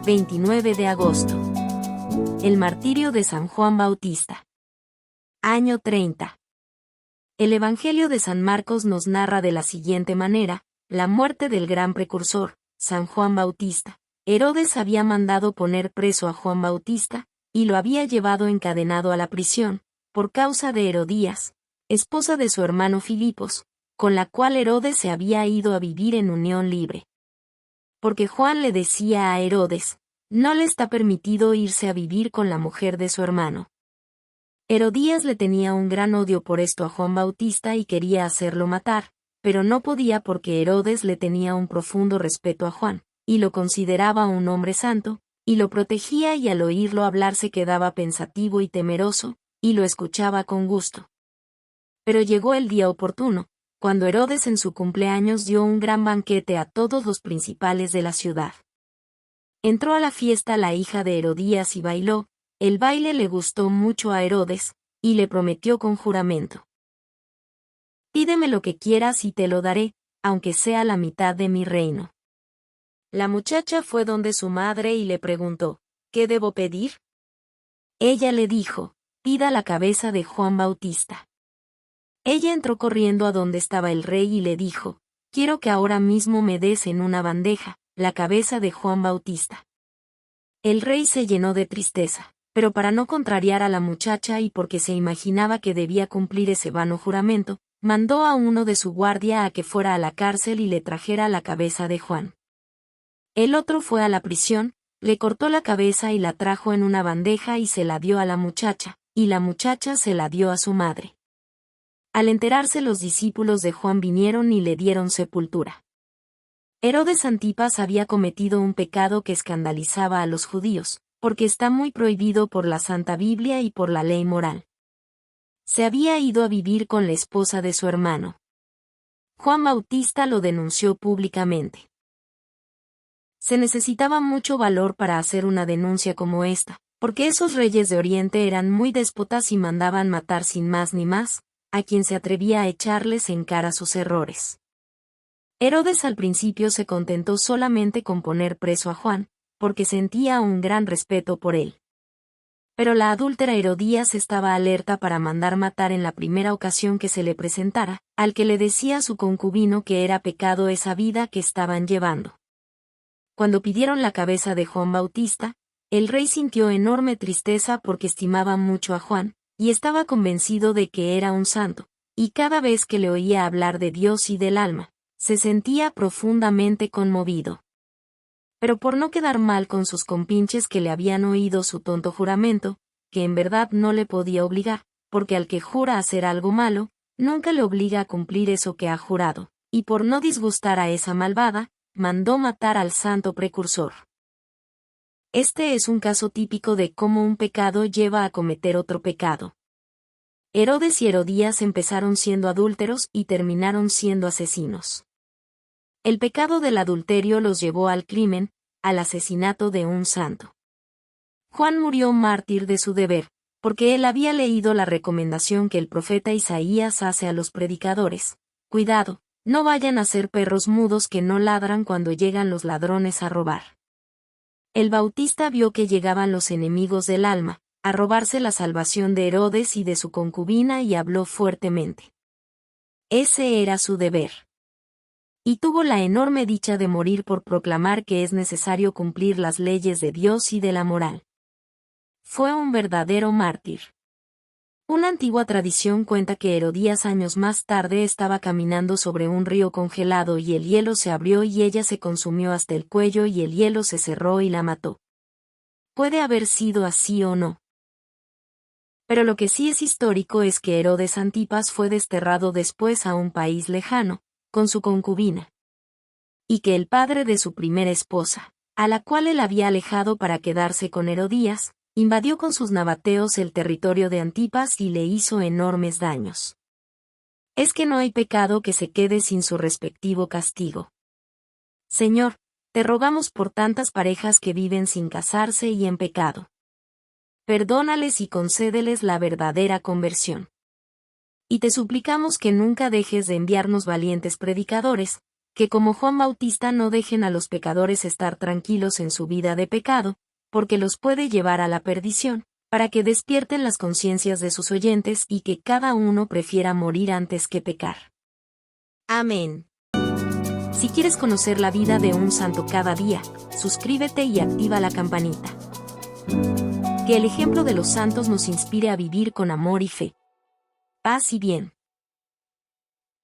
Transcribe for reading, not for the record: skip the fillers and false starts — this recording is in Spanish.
29 de agosto. El martirio de San Juan Bautista. Año 30. El Evangelio de San Marcos nos narra de la siguiente manera, la muerte del gran precursor, San Juan Bautista. Herodes había mandado poner preso a Juan Bautista, y lo había llevado encadenado a la prisión, por causa de Herodías, esposa de su hermano Filipos, con la cual Herodes se había ido a vivir en unión libre. Porque Juan le decía a Herodes, no le está permitido irse a vivir con la mujer de su hermano. Herodías le tenía un gran odio por esto a Juan Bautista y quería hacerlo matar, pero no podía porque Herodes le tenía un profundo respeto a Juan, y lo consideraba un hombre santo, y lo protegía y al oírlo hablar se quedaba pensativo y temeroso, y lo escuchaba con gusto. Pero llegó el día oportuno, cuando Herodes en su cumpleaños dio un gran banquete a todos los principales de la ciudad. Entró a la fiesta la hija de Herodías y bailó, el baile le gustó mucho a Herodes, y le prometió con juramento. Pídeme lo que quieras y te lo daré, aunque sea la mitad de mi reino. La muchacha fue donde su madre y le preguntó, ¿qué debo pedir? Ella le dijo, pida la cabeza de Juan Bautista. Ella entró corriendo a donde estaba el rey y le dijo, quiero que ahora mismo me des en una bandeja, la cabeza de Juan Bautista. El rey se llenó de tristeza, pero para no contrariar a la muchacha y porque se imaginaba que debía cumplir ese vano juramento, mandó a uno de su guardia a que fuera a la cárcel y le trajera la cabeza de Juan. El otro fue a la prisión, le cortó la cabeza y la trajo en una bandeja y se la dio a la muchacha, y la muchacha se la dio a su madre. Al enterarse los discípulos de Juan vinieron y le dieron sepultura. Herodes Antipas había cometido un pecado que escandalizaba a los judíos, porque está muy prohibido por la Santa Biblia y por la ley moral. Se había ido a vivir con la esposa de su hermano. Juan Bautista lo denunció públicamente. Se necesitaba mucho valor para hacer una denuncia como esta, porque esos reyes de Oriente eran muy déspotas y mandaban matar sin más ni más, a quien se atrevía a echarles en cara sus errores. Herodes al principio se contentó solamente con poner preso a Juan, porque sentía un gran respeto por él. Pero la adúltera Herodías estaba alerta para mandar matar en la primera ocasión que se le presentara, al que le decía su concubino que era pecado esa vida que estaban llevando. Cuando pidieron la cabeza de Juan Bautista, el rey sintió enorme tristeza porque estimaba mucho a Juan, y estaba convencido de que era un santo, y cada vez que le oía hablar de Dios y del alma, se sentía profundamente conmovido. Pero por no quedar mal con sus compinches que le habían oído su tonto juramento, que en verdad no le podía obligar, porque al que jura hacer algo malo, nunca le obliga a cumplir eso que ha jurado, y por no disgustar a esa malvada, mandó matar al santo precursor. Este es un caso típico de cómo un pecado lleva a cometer otro pecado. Herodes y Herodías empezaron siendo adúlteros y terminaron siendo asesinos. El pecado del adulterio los llevó al crimen, al asesinato de un santo. Juan murió mártir de su deber, porque él había leído la recomendación que el profeta Isaías hace a los predicadores. Cuidado, no vayan a ser perros mudos que no ladran cuando llegan los ladrones a robar. El Bautista vio que llegaban los enemigos del alma, a robarse la salvación de Herodes y de su concubina y habló fuertemente. Ese era su deber. Y tuvo la enorme dicha de morir por proclamar que es necesario cumplir las leyes de Dios y de la moral. Fue un verdadero mártir. Una antigua tradición cuenta que Herodías años más tarde estaba caminando sobre un río congelado y el hielo se abrió y ella se consumió hasta el cuello y el hielo se cerró y la mató. Puede haber sido así o no. Pero lo que sí es histórico es que Herodes Antipas fue desterrado después a un país lejano, con su concubina. Y que el padre de su primera esposa, a la cual él había alejado para quedarse con Herodías, invadió con sus nabateos el territorio de Antipas y le hizo enormes daños. Es que no hay pecado que se quede sin su respectivo castigo. Señor, te rogamos por tantas parejas que viven sin casarse y en pecado. Perdónales y concédeles la verdadera conversión. Y te suplicamos que nunca dejes de enviarnos valientes predicadores, Que como Juan Bautista no dejen a los pecadores estar tranquilos en su vida de pecado, porque los puede llevar a la perdición, para que despierten las conciencias de sus oyentes y que cada uno prefiera morir antes que pecar. Amén. Si quieres conocer la vida de un santo cada día, suscríbete y activa la campanita. Que el ejemplo de los santos nos inspire a vivir con amor y fe. Paz y bien.